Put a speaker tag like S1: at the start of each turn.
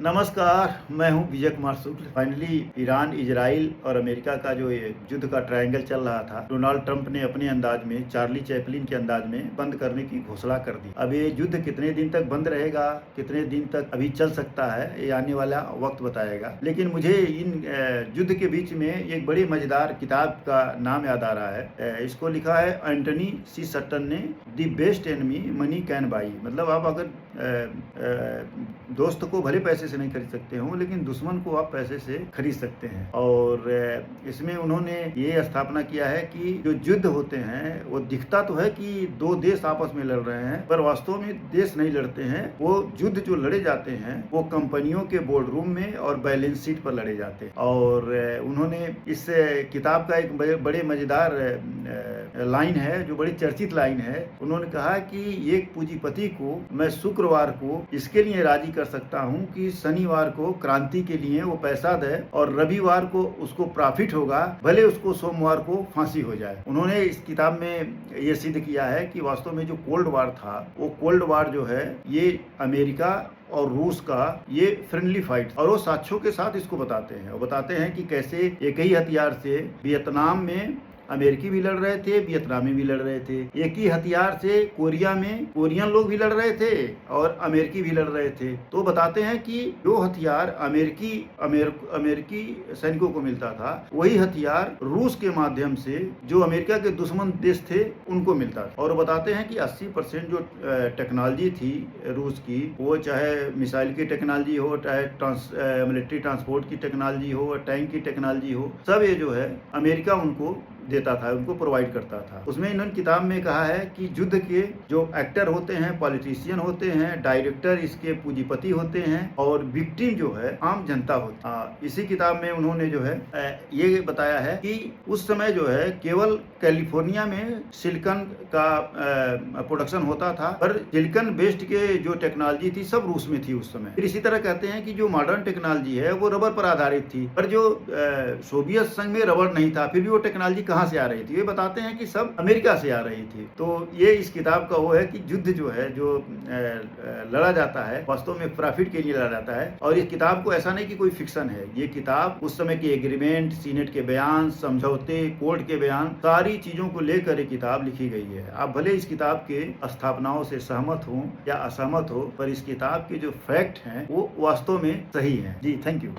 S1: नमस्कार, मैं हूं Vijay Kumar Shukla. Finally Iran, Israel और अमेरिका का जो ये युद्ध का ट्रायंगल चल रहा था, डोनाल्ड ट्रंप ने अपने अंदाज में, चार्ली चैपलिन के अंदाज में बंद करने की घोषणा कर दी। अब ये युद्ध कितने दिन तक बंद रहेगा, कितने दिन तक अभी चल सकता है, ये आने वाला वक्त बताएगा। लेकिन मुझे इन युद्ध के बीच में एक बड़ी मजेदार किताब का नाम याद आ रहा है। इसको लिखा है एंटनी सी सट्टन ने, the best enemy money can buy. मतलब आप अगर दोस्त को भले पैसे से नहीं खरीद सकते हो, लेकिन दुश्मन को आप पैसे से खरीद सकते हैं। और इसमें उन्होंने ये स्थापना किया है कि जो युद्ध होते हैं वो दिखता तो है कि दो देश आपस में लड़ रहे हैं, पर वास्तव में देश नहीं लड़ते हैं। वो युद्ध जो लड़े जाते हैं वो कंपनियों के बोर्ड रूम में और बैलेंस शीट पर लड़े जाते हैं। और उन्होंने इस किताब का एक बड़े मजेदार लाइन है, जो बड़ी चर्चित लाइन है। उन्होंने कहा कि एक पूंजीपति को मैं शुक्रवार को इसके लिए राजी कर सकता हूं कि शनिवार को क्रांति के लिए वो पैसा दे और रविवार को उसको प्रॉफिट होगा, भले उसको सोमवार को फांसी हो जाए। उन्होंने इस किताब में ये सिद्ध किया है कि वास्तव में जो कोल्ड वार था, वो कोल्ड वार जो है ये अमेरिका और रूस का ये फ्रेंडली फाइट, और वो साक्ष्यों के साथ इसको बताते हैं। वो बताते हैं कि कैसे एक ही हथियार से वियतनाम में अमेरिकी भी लड़ रहे थे, वियतनामी भी लड़ रहे थे। एक ही हथियार से कोरिया में कोरियन लोग भी लड़ रहे थे और अमेरिकी भी लड़ रहे थे। तो बताते हैं कि जो हथियार अमेरिकी सैनिकों को मिलता था, वही हथियार रूस के माध्यम से जो अमेरिका के दुश्मन देश थे उनको मिलता था। और बताते हैं कि 80% जो टेक्नोलॉजी थी रूस की, वो चाहे मिसाइल की टेक्नोलॉजी हो, चाहे मिलिट्री ट्रांसपोर्ट की टेक्नोलॉजी हो, टैंक की टेक्नोलॉजी हो, सब ये जो है अमेरिका उनको देता था, उनको प्रोवाइड करता था। उसमें इन्होंने किताब में कहा है कि युद्ध के जो एक्टर होते हैं, पॉलिटिशियन होते हैं, डायरेक्टर इसके पूंजीपति होते हैं, और विक्टिम जो है आम जनता होती है। इसी किताब में उन्होंने जो है ये बताया है कि उस समय जो है केवल कैलिफोर्निया में सिलिकॉन का प्रोडक्शन होता था, पर सिलिकॉन बेस्ड के जो टेक्नोलॉजी थी सब रूस में थी उस समय। फिर इसी तरह कहते हैं कि जो मॉडर्न टेक्नोलॉजी है वो रबर पर आधारित थी, पर जो सोवियत संघ में रबर नहीं था, फिर भी वो टेक्नोलॉजी कहां से आ रही थी? ये बताते हैं कि सब अमेरिका से आ रही थी। तो ये इस किताब का वो है कि युद्ध जो है, जो लड़ा जाता है, वास्तव में प्रॉफिट के लिए लड़ा जाता है। और इस किताब को ऐसा नहीं कि कोई फिक्शन है, ये किताब उस समय के एग्रीमेंट, सीनेट के बयान, समझौते, कोर्ट के बयान, सारी चीजों को लेकर ये किताब लिखी गई है। आप भले इस किताब के स्थापनाओं से सहमत हो या असहमत हो, पर इस किताब के जो फैक्ट हैं वो वास्तव में सही है। जी, थैंक यू।